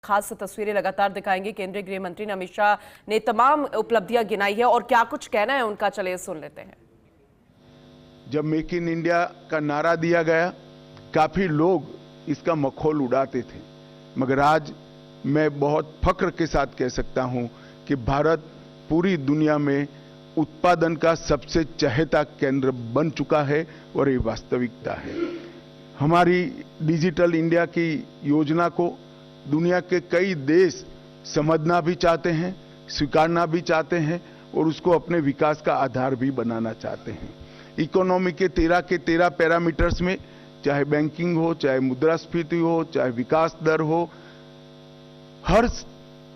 खास तस्वीरें लगातार दिखाएंगे। केंद्रीय गृह मंत्री अमित शाह ने तमाम उपलब्धियां गिनाई है और क्या कुछ कहना है उनका, चलिए सुन लेते हैं। जब मेक इन इंडिया का नारा दिया गया, काफी लोग इसका मखौल उड़ाते थे, मगर आज मैं बहुत फख्र के साथ कह सकता हूं कि भारत पूरी दुनिया में उत्पादन का सबसे चहेता केंद्र बन चुका है और ये वास्तविकता है। हमारी डिजिटल इंडिया की योजना को दुनिया के कई देश समझना भी चाहते हैं, स्वीकारना भी चाहते हैं और उसको अपने विकास का आधार भी बनाना चाहते हैं। इकोनॉमी के 13 पैरामीटर्स में, चाहे बैंकिंग हो, चाहे मुद्रास्फीति हो, चाहे विकास दर हो, हर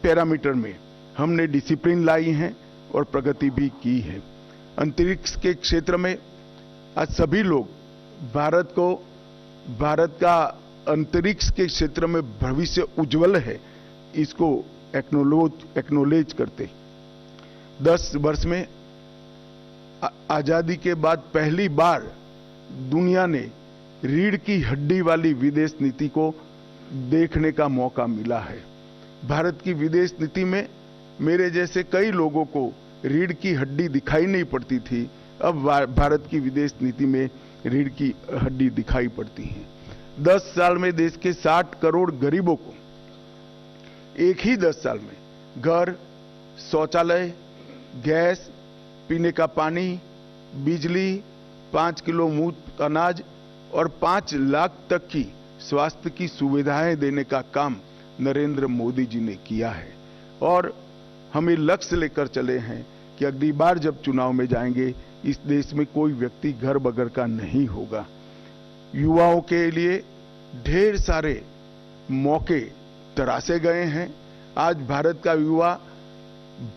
पैरामीटर में हमने डिसिप्लिन लाई है और प्रगति भी की है। अंतरिक्ष के क्षेत्र में आज सभी लोग भारत का अंतरिक्ष के क्षेत्र में भविष्य उज्जवल है, इसको एक्नोलेज करते। 10 वर्ष में आजादी के बाद पहली बार दुनिया ने रीढ़ की हड्डी वाली विदेश नीति को देखने का मौका मिला है। भारत की विदेश नीति में मेरे जैसे कई लोगों को रीढ़ की हड्डी दिखाई नहीं पड़ती थी, अब भारत की विदेश नीति में रीढ़ की हड्डी दिखाई पड़ती है। 10 साल में देश के 60 करोड़ गरीबों को एक ही 10 साल में घर, शौचालय, गैस, पीने का पानी, बिजली, 5 किलो मुफ्त अनाज और 5 लाख तक की स्वास्थ्य की सुविधाएं देने का काम नरेंद्र मोदी जी ने किया है। और हमें लक्ष्य लेकर चले हैं कि अगली बार जब चुनाव में जाएंगे, इस देश में कोई व्यक्ति घर बगैर का नहीं होगा। युवाओं के लिए ढेर सारे मौके तराशे गए हैं। आज भारत का युवा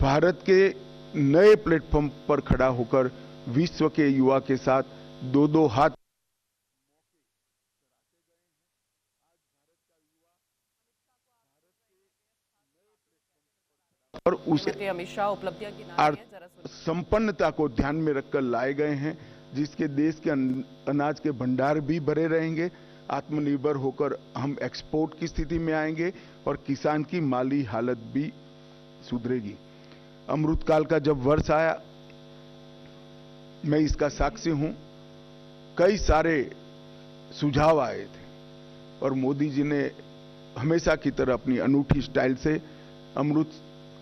भारत के नए प्लेटफॉर्म पर खड़ा होकर विश्व के युवा के साथ दो हाथ और उस अमित शाह उपलब्धियां गिनाई हैं, जरा सुनिए। संपन्नता को ध्यान में रखकर लाए गए हैं, जिसके देश के अनाज के भंडार भी भरे रहेंगे। आत्मनिर्भर होकर हम एक्सपोर्ट की स्थिति में आएंगे और किसान की माली हालत भी सुधरेगी। अमृतकाल का जब वर्ष आया, मैं इसका साक्षी हूं, कई सारे सुझाव आए थे और मोदी जी ने हमेशा की तरह अपनी अनूठी स्टाइल से अमृत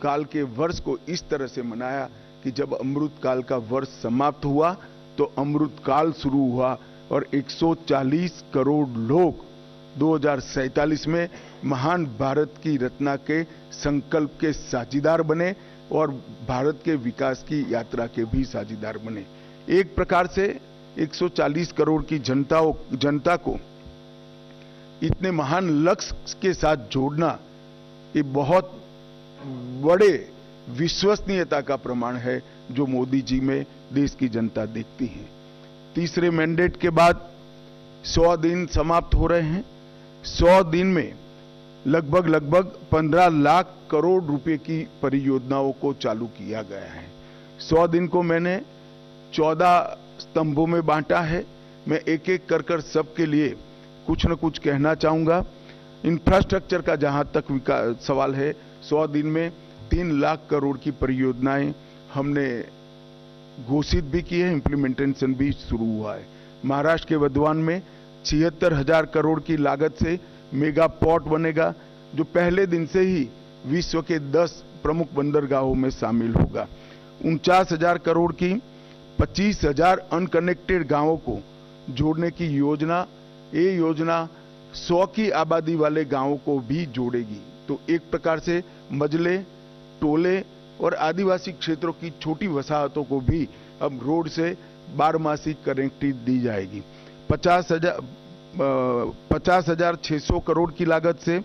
काल के वर्ष को इस तरह से मनाया कि जब अमृत काल का वर्ष समाप्त हुआ तो अमृत काल शुरू हुआ और 140 करोड़ लोग 2047 में महान भारत की रचना के संकल्प के साझीदार बने और भारत के विकास की यात्रा के भी साझीदार बने। एक प्रकार से 140 करोड़ की जनता को इतने महान लक्ष्य के साथ जोड़ना, ये बहुत बड़े विश्वसनीयता का प्रमाण है जो मोदी जी में देश की जनता देखती है। तीसरे मैंडेट के बाद 100 दिन समाप्त हो रहे हैं। 100 दिन में लगभग 15 लाख करोड़ रुपए की परियोजनाओं को चालू किया गया है। 100 दिन को मैंने 14 स्तंभों में बांटा है। मैं एक एक कर सबके लिए कुछ न कुछ कहना चाहूंगा। इंफ्रास्ट्रक्चर का जहां तक सवाल है, 100 दिन में 3 लाख करोड़ की परियोजनाएं हमने घोषित भी की है, इंप्लीमेंटेशन भी शुरू हुआ है। महाराष्ट्र के वधवान में 76,000 करोड़ की लागत से मेगा पोर्ट बनेगा, जो पहले दिन से ही विश्व के 10 प्रमुख बंदरगाहों में शामिल होगा। 49,000 करोड़ की 25,000 अनकनेक्टेड गांवों को जोड़ने की योजना, ये योजना 100 की आबादी वाले गांवों को भी जोड़ेगी। तो एक प्रकार से मजले, टोले और आदिवासी क्षेत्रों की छोटी वसाहतों को भी अब रोड से 12मासी कनेक्टिविटी दी जाएगी। 50,600 करोड़ की लागत से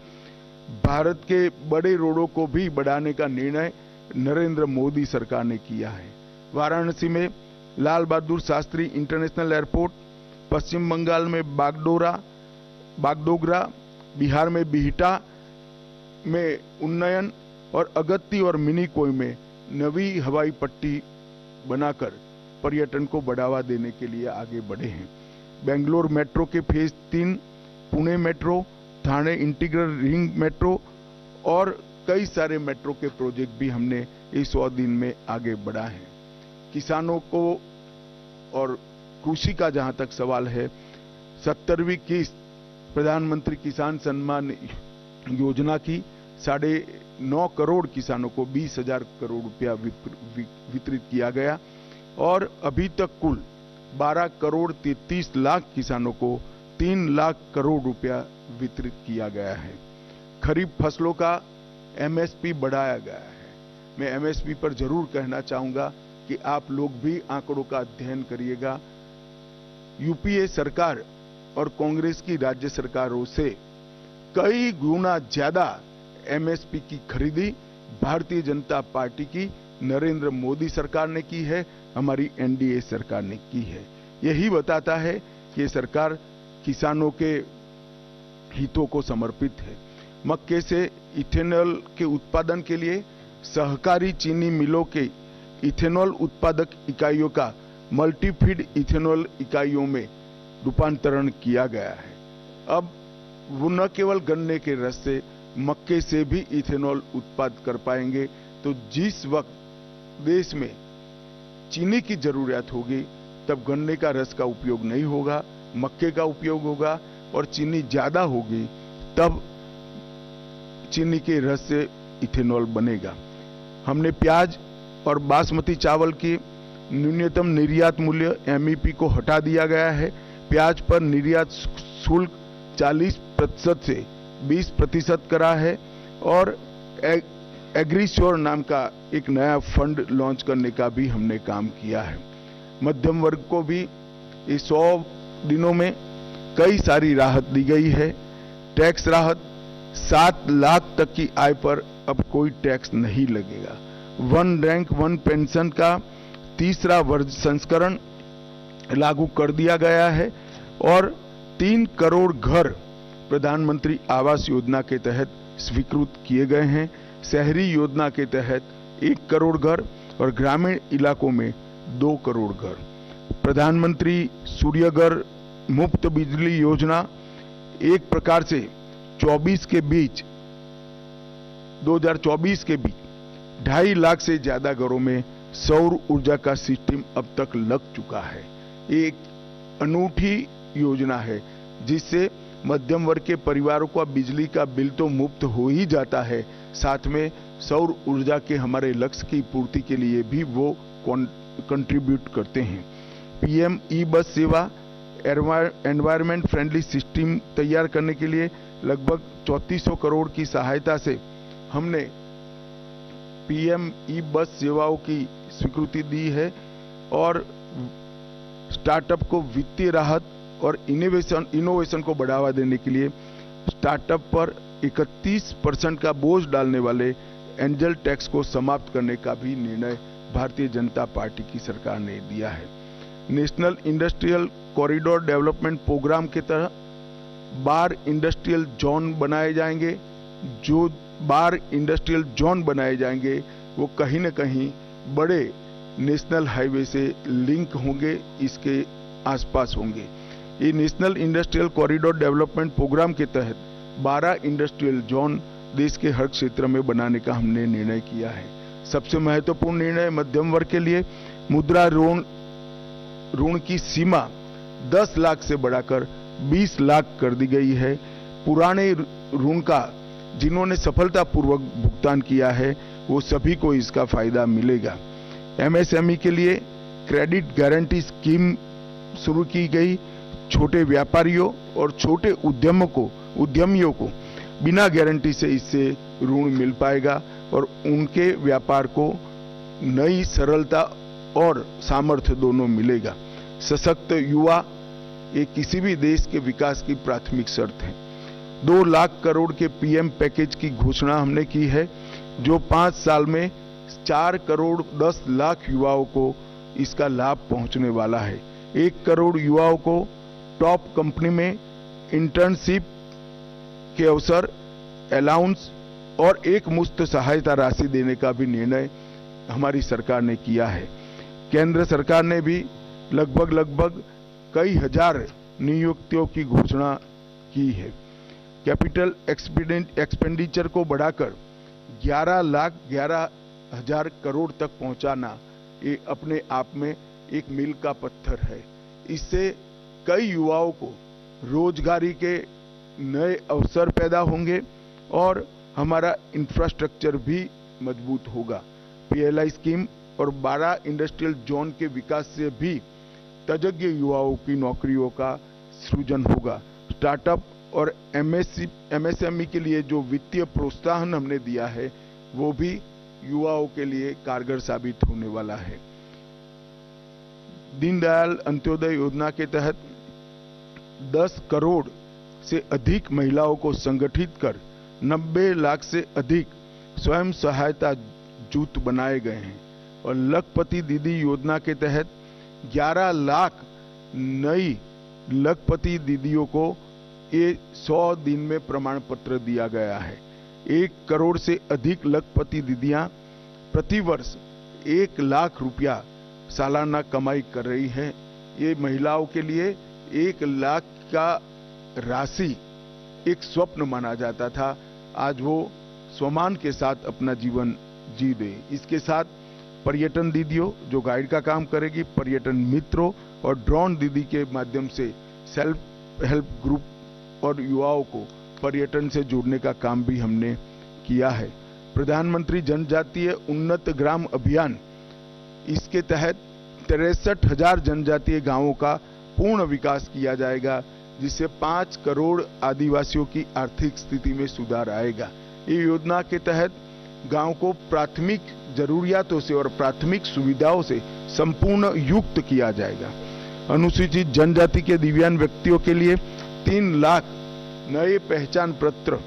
भारत के बड़े रोडों को भी बढ़ाने का निर्णय नरेंद्र मोदी सरकार ने किया है। वाराणसी में लाल बहादुर शास्त्री इंटरनेशनल एयरपोर्ट, पश्चिम बंगाल में बागडोगरा, बिहार में बिहटा में उन्नयन और अगत्ती और मिनीकोय में नवी हवाई पट्टी बनाकर पर्यटन को बढ़ावा देने के लिए आगे बढ़े हैं। बेंगलोर मेट्रो के phase 3, Pune metro, Thane integral ring metro और कई सारे मेट्रो के प्रोजेक्ट भी हमने इस 100 दिन में आगे बढ़ा है। किसानों को और कृषि का जहां तक सवाल है, 70वीं किस्त प्रधानमंत्री किसान सम्मान योजना की 9.5 करोड़ किसानों को 20,000 करोड़ रुपया वितरित किया गया और अभी तक कुल 12 करोड़ 33 लाख किसानों को 3 लाख करोड़ रुपया वितरित किया गया है। खरीफ फसलों का एमएसपी बढ़ाया गया है। मैं एमएसपी पर जरूर कहना चाहूंगा कि आप लोग भी आंकड़ों का अध्ययन करिएगा। यूपीए सरकार और कांग्रेस की राज्य सरकारों से कई गुना ज्यादा एमएसपी की खरीदी भारतीय जनता पार्टी की नरेंद्र मोदी सरकार ने की है, हमारी एनडीए सरकार ने की है। यही बताता है कि ये सरकार किसानों के हितों को समर्पित है। मक्के से इथेनॉल के उत्पादन के लिए सहकारी चीनी मिलों के इथेनॉल उत्पादक इकाइयों का मल्टीफीड इथेनॉल इकाइयों में रूपांतरण किया गया है। अब वो न केवल गन्ने के रस से, मक्के से भी इथेनॉल उत्पादन कर पाएंगे। तो जिस वक्त देश में चीनी की जरूरत होगी तब गन्ने का रस का उपयोग नहीं होगा, मक्के का उपयोग होगा, और चीनी ज्यादा होगी तब चीनी के रस से इथेनॉल बनेगा। हमने प्याज और बासमती चावल की न्यूनतम निर्यात मूल्य एमईपी को हटा दिया गया है। प्याज पर निर्यात शुल्क 40% से 20% करा है और एग्रीश्योर नाम का एक नया फंड लॉन्च करने का भी हमने काम किया है। मध्यम वर्ग को भी इस 100 दिनों में कई सारी राहत दी गई है। टैक्स राहत, 7 लाख तक की आय पर अब कोई टैक्स नहीं लगेगा। 1 रैंक 1 पेंशन का तीसरा संस्करण लागू कर दिया गया है और 3 करोड़ घर प्रधानमंत्री आवास योजना के तहत स्वीकृत किए गए हैं। शहरी योजना के तहत 1 करोड़ घर और ग्रामीण इलाकों में 2 करोड़ घर। प्रधानमंत्री सूर्यघर मुफ्त बिजली योजना एक प्रकार से 2024 के बीच 2.5 लाख से ज्यादा घरों में सौर ऊर्जा का सिस्टम अब तक लग चुका है। एक अनूठी योजना है जिससे मध्यम वर्ग के परिवारों का बिजली का बिल तो मुफ्त हो ही जाता है, साथ में सौर ऊर्जा के हमारे लक्ष्य की पूर्ति के लिए भी वो कंट्रीब्यूट करते हैं। पीएम ई बस सेवा एनवायरमेंट फ्रेंडली सिस्टम तैयार करने के लिए लगभग 3400 करोड़ की सहायता से हमने पीएम ई बस सेवाओं की स्वीकृति दी है और स्टार्टअप को वित्तीय राहत और इनोवेशन को बढ़ावा देने के लिए स्टार्टअप पर 31% का बोझ डालने वाले एंजल टैक्स को समाप्त करने का भी निर्णय भारतीय जनता पार्टी की सरकार ने दिया है। National industrial corridor development programme के तहत 12 इंडस्ट्रियल जोन बनाए जाएंगे। जो 12 इंडस्ट्रियल जोन बनाए जाएंगे वो कहीं न कहीं बड़े नेशनल हाईवे से लिंक होंगे, इसके आसपास होंगे। ये national industrial corridor development programme के तहत 12 इंडस्ट्रियल जोन देश के हर क्षेत्र में बनाने का हमने निर्णय किया है। सबसे महत्वपूर्ण निर्णय मध्यम वर्ग के लिए मुद्रा ऋण की सीमा 10 लाख से बढ़ाकर 20 लाख कर दी गई है। पुराने ऋण का जिन्होंने सफलतापूर्वक भुगतान किया है वो सभी को इसका फायदा मिलेगा। एमएसएमई के लिए क्रेडिट गारंटी स्कीम शुरू की गई। छोटे व्यापारियों और छोटे उद्यमियों को बिना गारंटी से इससे ऋण मिल पाएगा और उनके व्यापार को नई सरलता और सामर्थ्य दोनों मिलेगा। सशक्त युवा ये किसी भी देश के विकास की प्राथमिक शर्त है। 2 लाख करोड़ के पीएम पैकेज की घोषणा हमने की है जो 5 साल में 4 करोड़ 10 लाख युवाओं को इसका लाभ पहुंचने वाला है। 1 करोड़ युवाओं को टॉप कंपनी में इंटर्नशिप के अवसर, अलाउंस और एक मुश्त सहायता राशि देने का भी निर्णय हमारी सरकार ने किया है। केंद्र सरकार ने भी लगभग कई हजार नियुक्तियों की घोषणा की है। कैपिटल एक्सपेंडिचर को बढ़ाकर 11,11,000 करोड़ तक पहुंचाना ये अपने आप में एक मील का पत्थर है। इससे कई युवाओं को रोजगारी के नए अवसर पैदा होंगे और हमारा इंफ्रास्ट्रक्चर भी मजबूत होगा। पीएलआई स्कीम और 12 इंडस्ट्रियल जोन के विकास से भी तजज्ञ युवाओं की नौकरियों का सृजन होगा। स्टार्टअप और एमएसएमई के लिए जो वित्तीय प्रोत्साहन हमने दिया है वो भी युवाओं के लिए कारगर साबित होने वाला है। दीनदयाल अंत्योदय योजना के तहत 10 करोड़ से अधिक महिलाओं को संगठित कर 90 लाख से अधिक स्वयं सहायता जूथ बनाए गए हैं और लखपति दीदी योजना के तहत 11 लाख नई लखपति दीदियों को ये 100 दिन में प्रमाण पत्र दिया गया है। 1 करोड़ से अधिक लखपति दीदियां प्रतिवर्ष 1 लाख रुपया सालाना कमाई कर रही है। ये महिलाओं के लिए 1 लाख का राशि एक स्वप्न माना जाता था, आज वो सम्मान के साथ अपना जीवन जी दे। इसके साथ पर्यटन दीदियों जो गाइड का काम करेगी, पर्यटन मित्रों और ड्रोन दीदी के माध्यम से सेल्फ हेल्प ग्रुप और युवाओं को पर्यटन से जोड़ने का काम भी हमने किया है। प्रधानमंत्री जनजातीय उन्नत ग्राम अभियान, इसके तहत 63,000 जनजातीय गांवों का पूर्ण विकास किया जाएगा, जिससे 5 करोड़ आदिवासियों की आर्थिक स्थिति में सुधार आएगा। ये योजना के तहत गांव को प्राथमिक जरूरियातों से और प्राथमिक सुविधाओं से संपूर्ण युक्त किया जाएगा। अनुसूचित जनजाति के दिव्यांग व्यक्तियों के लिए 3 लाख नए पहचान पत्र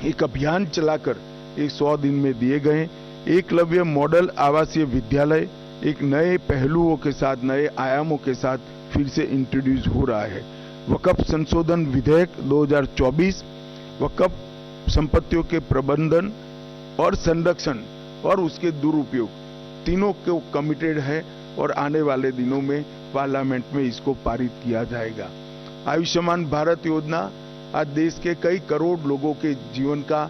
एक अभियान चलाकर 100 दिन में दिए गए। एकलव्य मॉडल आवासीय विद्यालय एक नए पहलुओं के साथ, नए आयामों के साथ फिर से इंट्रोड्यूस हो रहा है। वक्फ संशोधन विधेयक 2024 वक्फ संपत्तियों के प्रबंधन और संरक्षण और उसके दुरुपयोग तीनों को कमिटेड है और आने वाले दिनों में पार्लियामेंट में इसको पारित किया जाएगा। आयुष्मान भारत योजना आज देश के कई करोड़ लोगों के जीवन का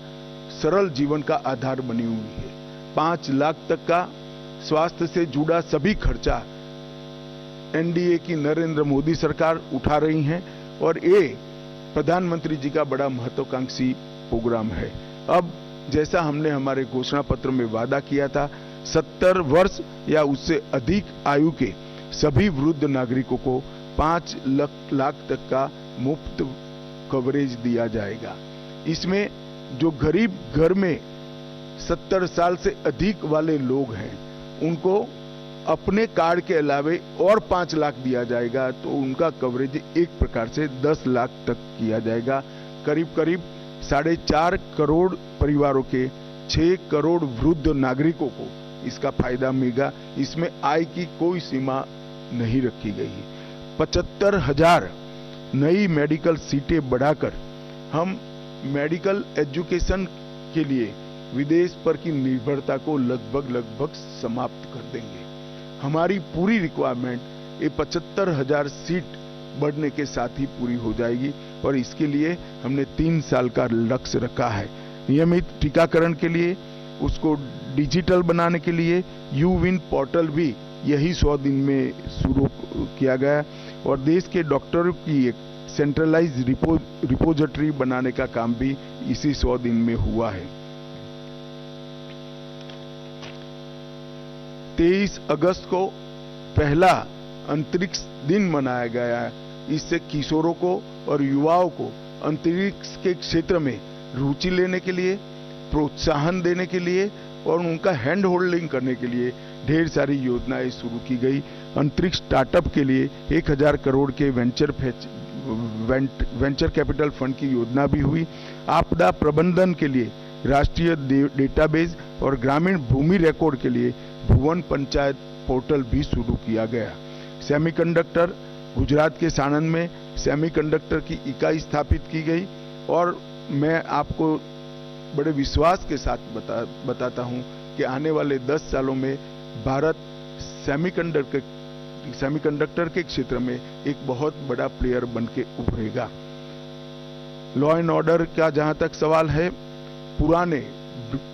सरल जीवन का आधार बनी हुई है। 5 लाख तक का स्वास्थ्य से जुड़ा सभी खर्चा एनडीए की नरेंद्र मोदी सरकार उठा रही है और ये प्रधानमंत्री जी का बड़ा महत्वाकांक्षी प्रोग्राम है। अब जैसा हमने हमारे घोषणा पत्र में वादा किया था, 70 वर्ष या उससे अधिक आयु के सभी वृद्ध नागरिकों को 5 लाख तक का मुफ्त कवरेज दिया जाएगा। इसमें जो गरीब घर में 70 साल से अधिक वाले लोग हैं उनको अपने कार्ड के अलावे और 5 लाख दिया जाएगा, तो उनका कवरेज एक प्रकार से 10 लाख तक किया जाएगा। करीब करीब 4.5 करोड़ परिवारों के 6 करोड़ वृद्ध नागरिकों को इसका फायदा मिलेगा। इसमें आय की कोई सीमा नहीं रखी गई है। 75,000 नई मेडिकल सीटें बढ़ाकर हम मेडिकल एजुकेशन के लिए विदेश पर की निर्भरता को लगभग समाप्त कर देंगे। हमारी पूरी रिक्वायरमेंट ये 75,000 सीट बढ़ने के साथ ही पूरी हो जाएगी और इसके लिए हमने 3 साल का लक्ष्य रखा है। नियमित टीकाकरण के लिए, उसको डिजिटल बनाने के लिए यूविन पोर्टल भी यही 100 दिन में शुरू किया गया और देश के डॉक्टरों की एक सेंट्रलाइज रिपोजिटरी बनाने का काम भी इसी 100 दिन में हुआ है। 23 अगस्त को पहला अंतरिक्ष दिन मनाया गया है। इससे किशोरों को और युवाओं को अंतरिक्ष के क्षेत्र में रुचि लेने के लिए, प्रोत्साहन देने के लिए और उनका हैंड होल्डिंग करने के लिए ढेर सारी योजनाएं शुरू की गई। अंतरिक्ष स्टार्टअप के लिए 1,000 करोड़ के वेंचर कैपिटल फंड की योजना भी हुई। आपदा प्रबंधन के लिए राष्ट्रीय डेटाबेस और ग्रामीण भूमि रिकॉर्ड के लिए भुवन पंचायत पोर्टल भी शुरू किया गया। सेमीकंडक्टर, गुजरात के साणंद में सेमीकंडक्टर की इकाई स्थापित की गई और मैं आपको बड़े विश्वास के साथ बताता हूं कि आने वाले 10 सालों में भारत सेमीकंडक्टर के क्षेत्र में एक बहुत बड़ा प्लेयर बन के उभरेगा। लॉ एंड ऑर्डर का जहां तक सवाल है, पुराने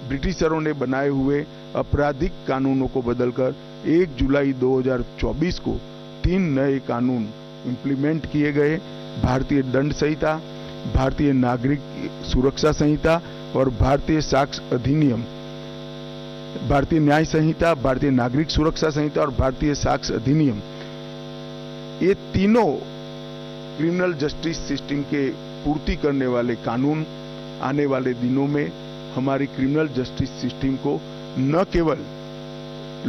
ब्रिटिशरों ने बनाए हुए आपराधिक कानूनों को बदलकर 1 जुलाई 2024 को 3 नए कानून इंप्लीमेंट किए गए। भारतीय दंड संहिता, भारतीय नागरिक सुरक्षा संहिता और भारतीय साक्ष्य अधिनियम, भारतीय न्याय संहिता, भारतीय नागरिक सुरक्षा संहिता और भारतीय साक्ष्य अधिनियम, ये तीनों क्रिमिनल जस्टिस सिस्टम के पूर्ति करने वाले कानून आने वाले दिनों में हमारी क्रिमिनल जस्टिस सिस्टम को न केवल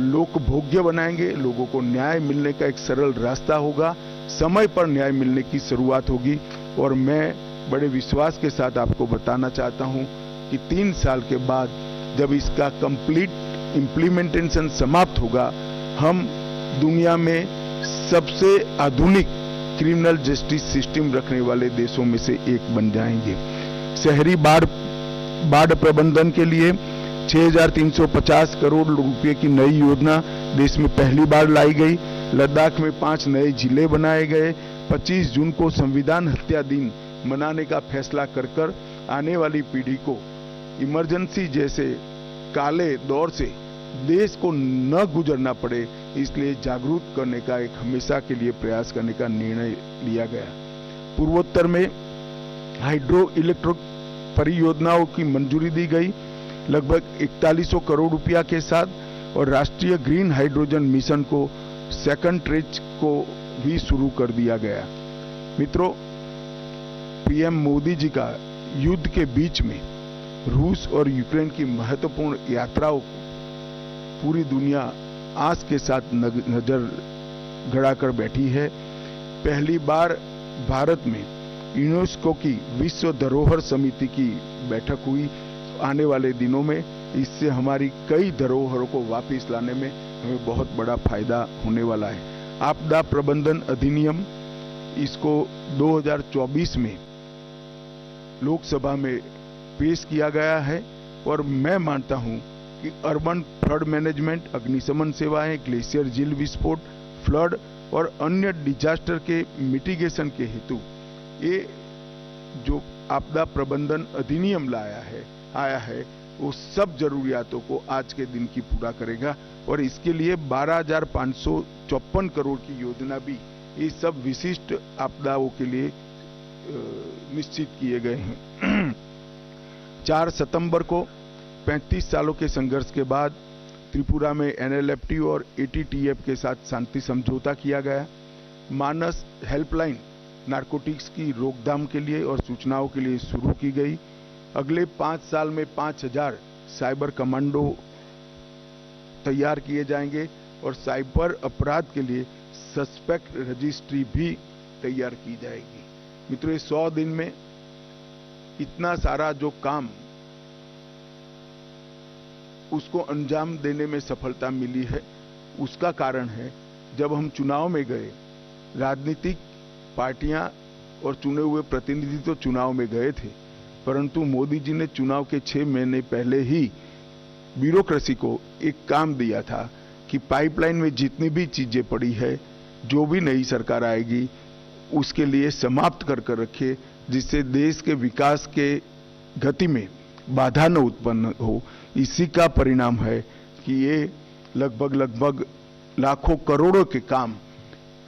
लोकभोग्य बनाएंगे, लोगों को न्याय मिलने का एक सरल रास्ता होगा, समय पर न्याय मिलने की शुरुआत होगी। और मैं बड़े विश्वास के साथ आपको बताना चाहता हूं कि 3 साल के बाद जब इसका कंप्लीट इम्प्लीमेंटेशन समाप्त होगा, हम दुनिया में सबसे आधुनिक क्रिमिनल जस्टिस सिस्टम रखने वाले देशों में से एक बन जाएंगे। शहरी बाढ़ प्रबंधन के लिए 6,350 करोड़ रुपए की नई योजना देश में पहली बार लाई गई। लद्दाख में 5 नए जिले बनाए गए। 25 जून को संविधान हत्या दिन मनाने का फैसला कर आने वाली पीढ़ी को इमरजेंसी जैसे काले दौर से देश को न गुजरना पड़े, इसलिए जागरूक करने का एक हमेशा के लिए प्रयास करने का निर्णय लिया गया। पूर्वोत्तर में हाइड्रो इलेक्ट्रिक परियोजनाओं की मंजूरी दी गई लगभग 4100 करोड़ रुपया के साथ, और राष्ट्रीय ग्रीन हाइड्रोजन मिशन को सेकंड ट्रेज को भी शुरू कर दिया गया। मित्रों, पीएम मोदी जी का युद्ध के बीच में रूस और यूक्रेन की महत्वपूर्ण यात्राओं को पूरी दुनिया आस के साथ नजर गड़ाकर बैठी है। पहली बार भारत में यूनेस्को की विश्व धरोहर समिति की बैठक हुई। आने वाले दिनों में इससे हमारी कई धरोहरों को वापस लाने में हमें बहुत बड़ा फायदा होने वाला है। आपदा प्रबंधन अधिनियम, इसको 2024 में लोकसभा में पेश किया गया है, और मैं मानता हूं कि अर्बन फ्लड मैनेजमेंट, अग्निशमन सेवाएं, ग्लेशियर झील विस्फोट, फ्लड और अन्य डिजास्टर के मिटिगेशन के हेतु ये जो आपदा प्रबंधन अधिनियम आया है वो सब जरूरियातों को आज के दिन की पूरा करेगा। और इसके लिए 12,554 करोड़ की योजना भी ये सब विशिष्ट आपदाओं के लिए निश्चित किए गए हैं। 4 सितंबर को 35 सालों के संघर्ष के बाद त्रिपुरा में NLFT और ATTF के साथ शांति समझौता किया गया। मानस हेल्पलाइन नारकोटिक्स की रोकथाम के लिए और सूचनाओं के लिए शुरू की गई। अगले 5 साल में 5000 साइबर कमांडो तैयार किए जाएंगे और साइबर अपराध के लिए सस्पेक्ट रजिस्ट्री भी तैयार की जाएगी। मित्रों, 100 दिन में इतना सारा जो काम उसको अंजाम देने में सफलता मिली है, उसका कारण है जब हम चुनाव में गए, राजनीतिक पार्टियां और चुने हुए प्रतिनिधि तो चुनाव में गए थे, परंतु मोदी जी ने चुनाव के 6 महीने पहले ही ब्यूरोक्रेसी को एक काम दिया था कि पाइपलाइन में जितनी भी चीजें पड़ी है, जो भी नई सरकार आएगी उसके लिए समाप्त कर रखे, जिससे देश के विकास के गति में बाधा न उत्पन्न हो। इसी का परिणाम है कि ये लगभग लाखों करोड़ों के काम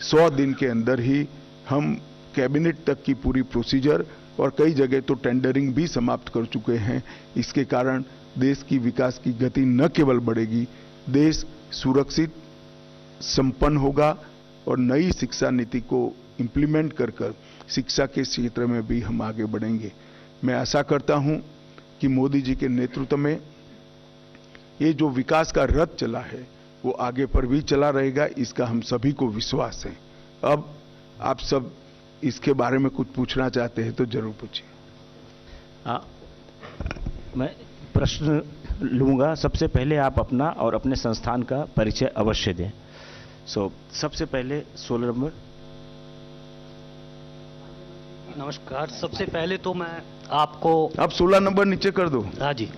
100 दिन के अंदर ही हम कैबिनेट तक की पूरी प्रोसीजर और कई जगह तो टेंडरिंग भी समाप्त कर चुके हैं। इसके कारण देश की विकास की गति न केवल बढ़ेगी, देश सुरक्षित संपन्न होगा और नई शिक्षा नीति को इम्प्लीमेंट कर शिक्षा के क्षेत्र में भी हम आगे बढ़ेंगे। मैं आशा करता हूं कि मोदी जी के नेतृत्व में ये जो विकास का रथ चला है वो आगे पर भी चला रहेगा, इसका हम सभी को विश्वास है। अब आप सब इसके बारे में कुछ पूछना चाहते हैं तो जरूर पूछिए। मैं प्रश्न लूंगा। सबसे पहले आप अपना और अपने संस्थान का परिचय अवश्य दें। सबसे पहले 16 नंबर। नमस्कार। सबसे पहले तो मैं आपको, आप 16 नंबर नीचे कर दो। हाँ जी,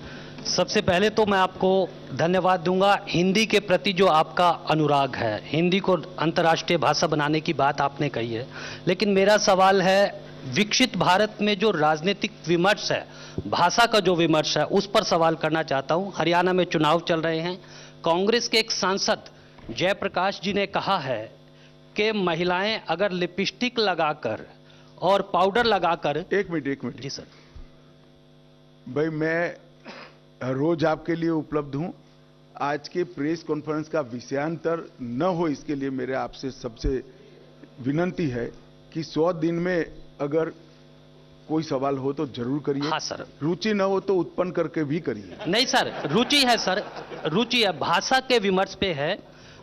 सबसे पहले तो मैं आपको धन्यवाद दूंगा हिंदी के प्रति जो आपका अनुराग है। हिंदी को अंतर्राष्ट्रीय भाषा बनाने की बात आपने कही है, लेकिन मेरा सवाल है विकसित भारत में जो राजनीतिक विमर्श है, भाषा का जो विमर्श है, उस पर सवाल करना चाहता हूं। हरियाणा में चुनाव चल रहे हैं। कांग्रेस के एक सांसद जयप्रकाश जी ने कहा है कि महिलाएं अगर लिपस्टिक लगाकर और पाउडर लगाकर। एक मिनट जी सर। भाई, मैं रोज आपके लिए उपलब्ध हूं। आज के प्रेस कॉन्फ्रेंस का विषयांतर न हो, इसके लिए मेरे आपसे सबसे विनंती है कि 100 दिन में अगर कोई सवाल हो तो जरूर करिए। हाँ सर। रुचि न हो तो उत्पन्न करके भी करिए। नहीं सर, रुचि है सर, रुचि है। भाषा के विमर्श पे है।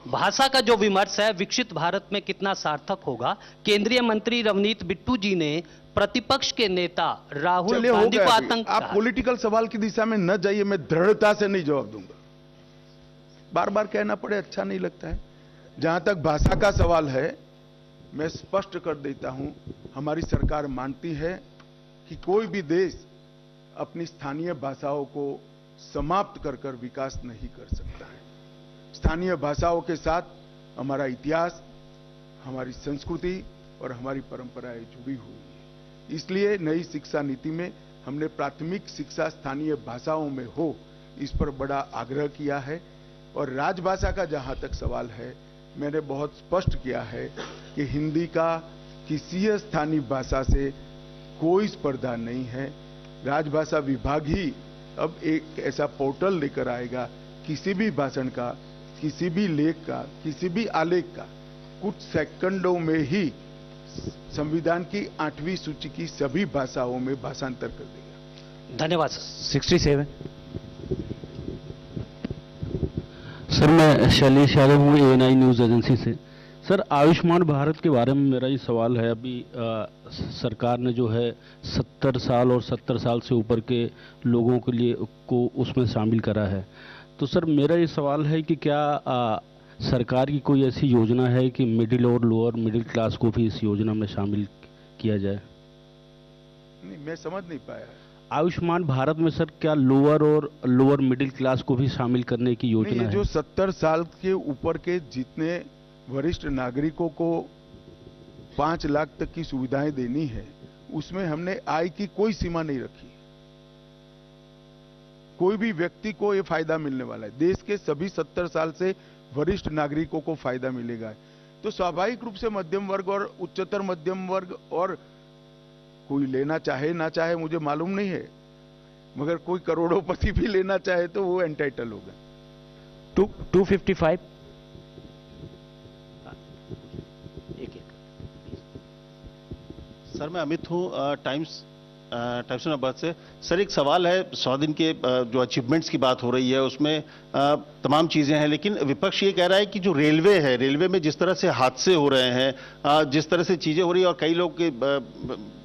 भाषा का जो विमर्श है, विकसित भारत में कितना सार्थक होगा। केंद्रीय मंत्री रवनीत बिट्टू जी ने प्रतिपक्ष के नेता राहुल चलिए, हो गांधी को गया अभी। आतंक आप कहा। पॉलिटिकल सवाल की दिशा में न जाइए, मैं दृढ़ता से नहीं जवाब दूंगा। बार बार कहना पड़े अच्छा नहीं लगता है। जहां तक भाषा का सवाल है, मैं स्पष्ट कर देता हूं, हमारी सरकार मानती है कि कोई भी देश अपनी स्थानीय भाषाओं को समाप्त कर कर विकास नहीं कर सकता है। स्थानीय भाषाओं के साथ हमारा इतिहास, हमारी संस्कृति और हमारी परंपराएं जुड़ी हुई है। इसलिए नई शिक्षा नीति में हमने प्राथमिक शिक्षा स्थानीय भाषाओं में हो, इस पर बड़ा आग्रह किया है। और राजभाषा का जहां तक सवाल है, मैंने बहुत स्पष्ट किया है कि हिंदी का किसी स्थानीय भाषा से कोई स्पर्धा नहीं है। राजभाषा विभाग ही अब एक ऐसा पोर्टल लेकर आएगा, किसी भी भाषण का, किसी भी लेख का, किसी भी आलेख का कुछ सेकंडों में ही संविधान की 8वीं सूची की सभी भाषाओं में भाषांतर कर देगा। धन्यवाद सर। 67। सर, मैं शैलेश यादव हूँ, ANI न्यूज़ एजेंसी से। सर, आयुष्मान भारत के बारे में मेरा ये सवाल है। अभी सरकार ने जो है 70 साल और 70 साल से ऊपर के लोगों के लिए को उसमें शामिल करा है। तो सर, मेरा ये सवाल है कि क्या सरकार की कोई ऐसी योजना है कि मिडिल और लोअर मिडिल क्लास को भी इस योजना में शामिल किया जाए? नहीं, मैं समझ नहीं पाया। आयुष्मान भारत में सर क्या लोअर और लोअर मिडिल क्लास को भी शामिल करने की योजना है? जो 70 साल के ऊपर के जितने वरिष्ठ नागरिकों को 5 लाख तक की सुविधाएं देनी है, उसमें हमने आय की कोई सीमा नहीं रखी। कोई भी व्यक्ति को यह फायदा मिलने वाला है। देश के सभी 70 साल से वरिष्ठ नागरिकों को फायदा मिलेगा। तो स्वाभाविक रूप से मध्यम वर्ग और उच्चतर मध्यम वर्ग, और कोई लेना चाहे ना चाहे मुझे मालूम नहीं है, मगर कोई करोड़ोंपति भी लेना चाहे तो वो एंटाइटल होगा। 255। सर, मैं अमित हूँ, टाइम्स ऑफ बर्थ से। सर, एक सवाल है। 100 दिन के जो अचीवमेंट्स की बात हो रही है, उसमें तमाम चीजें हैं, लेकिन विपक्ष ये कह रहा है कि जो रेलवे है, रेलवे में जिस तरह से हादसे हो रहे हैं, जिस तरह से चीजें हो रही है, और कई लोग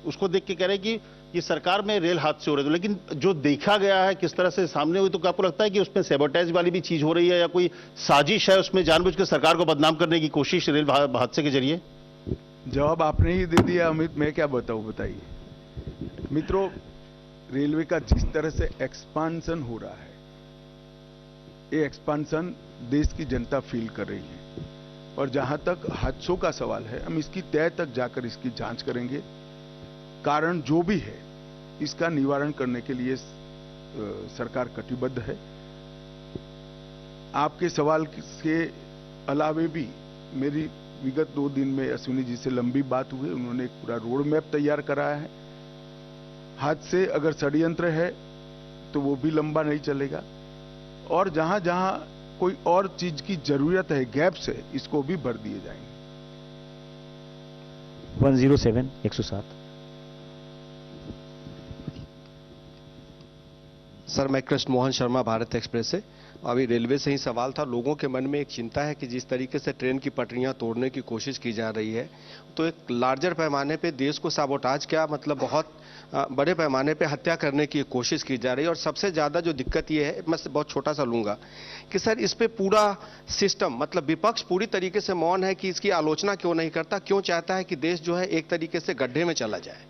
उसको देख के कह रहे हैं कि ये सरकार में रेल हादसे हो रहे थे। लेकिन जो देखा गया है, किस तरह से सामने हुई, तो क्या आपको लगता है कि उसमें सैबोटेज वाली भी चीज हो रही है, या कोई साजिश है उसमें जानबूझकर सरकार को बदनाम करने की कोशिश रेल हादसे के जरिए? जवाब आपने ही दे दिया अमित, मैं क्या बताऊं, बताइए। मित्रों, रेलवे का जिस तरह से एक्सपांशन हो रहा है, ये एक्सपांशन देश की जनता फील कर रही है। और जहां तक हादसों का सवाल है, हम इसकी तह तक जाकर इसकी जांच करेंगे। कारण जो भी है, इसका निवारण करने के लिए सरकार कटिबद्ध है। आपके सवाल के अलावे भी मेरी विगत 2 दिन में अश्विनी जी से लंबी बात हुई। उन्होंने एक पूरा रोड मैप तैयार कराया है। हादसे अगर षड्यंत्र है तो वो भी लंबा नहीं चलेगा, और जहां जहां कोई और चीज की जरूरत है, गैप्स है, इसको भी भर दिए जाएंगे। 107। 107। सर, मैं कृष्ण मोहन शर्मा, भारत एक्सप्रेस से। अभी रेलवे से ही सवाल था। लोगों के मन में एक चिंता है कि जिस तरीके से ट्रेन की पटरियां तोड़ने की कोशिश की जा रही है, तो एक लार्जर पैमाने पे देश को साबोटाज, क्या मतलब बहुत बड़े पैमाने पे हत्या करने की कोशिश की जा रही है। और सबसे ज्यादा जो दिक्कत ये है, मैं बहुत छोटा सा लूंगा कि सर इस पे पूरा सिस्टम, मतलब विपक्ष पूरी तरीके से मौन है कि इसकी आलोचना क्यों नहीं करता, क्यों चाहता है कि देश जो है एक तरीके से गड्ढे में चला जाए?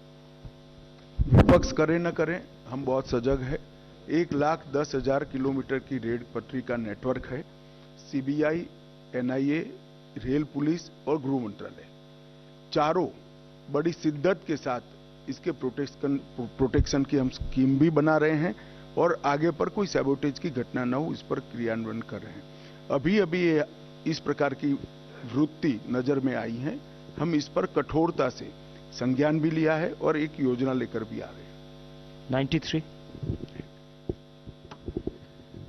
विपक्ष करे न करे, हम बहुत सजग है। 1,10,000 किलोमीटर की रेल पटरी का नेटवर्क है। CBI, NIA, रेल पुलिस और गृह मंत्रालय, चारों बड़ी शिद्दत के साथ इसके प्रोटेक्शन की हम स्कीम भी बना रहे हैं और आगे पर कोई सैबोटेज की घटना न हो इस पर क्रियान्वयन कर रहे हैं। अभी अभी इस प्रकार की वृत्ति नजर में आई है, हम इस पर कठोरता से संज्ञान भी लिया है और एक योजना लेकर भी आ रहे हैं। 93।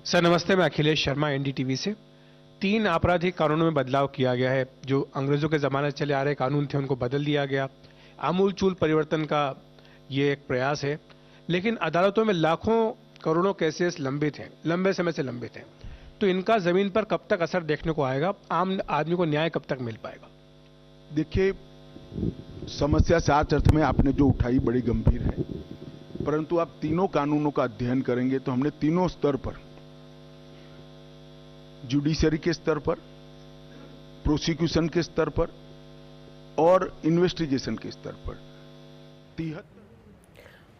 सर नमस्ते, मैं अखिलेश शर्मा एनडीटीवी से। 3 आपराधिक कानूनों में बदलाव किया गया है। जो अंग्रेजों के जमाने से चले आ रहे कानून थे उनको बदल दिया गया। आमूलचूल परिवर्तन का ये एक प्रयास है, लेकिन अदालतों में लाखों करोड़ों केसेस लंबित हैं, लंबे समय से लंबित हैं। तो इनका जमीन पर कब तक असर देखने को आएगा? आम आदमी को न्याय कब तक मिल पाएगा? देखिए, समस्या साच अर्थ में आपने जो उठाई बड़ी गंभीर है, परंतु आप तीनों कानूनों का अध्ययन करेंगे तो हमने तीनों स्तर पर, जुडिशरी के स्तर पर, प्रोसिक्यूशन के स्तर पर और इन्वेस्टिगेशन के स्तर पर 73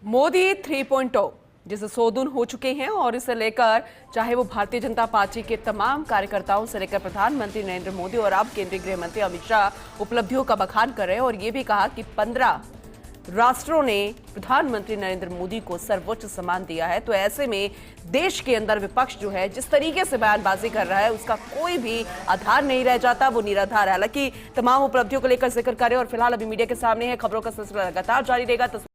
मोदी 3.0 जिसे 100 दिन हो चुके हैं और इसे लेकर चाहे वो भारतीय जनता पार्टी के तमाम कार्यकर्ताओं से लेकर प्रधानमंत्री नरेंद्र मोदी और अब केंद्रीय गृह मंत्री अमित शाह उपलब्धियों का बखान कर रहे हैं और ये भी कहा कि 15 राष्ट्रों ने प्रधानमंत्री नरेंद्र मोदी को सर्वोच्च सम्मान दिया है। तो ऐसे में देश के अंदर विपक्ष जो है जिस तरीके से बयानबाजी कर रहा है उसका कोई भी आधार नहीं रह जाता, वो निराधार है। हालांकि तमाम उपलब्धियों को लेकर जिक्र करें और फिलहाल अभी मीडिया के सामने है, खबरों का सिलसिला लगातार जारी रहेगा।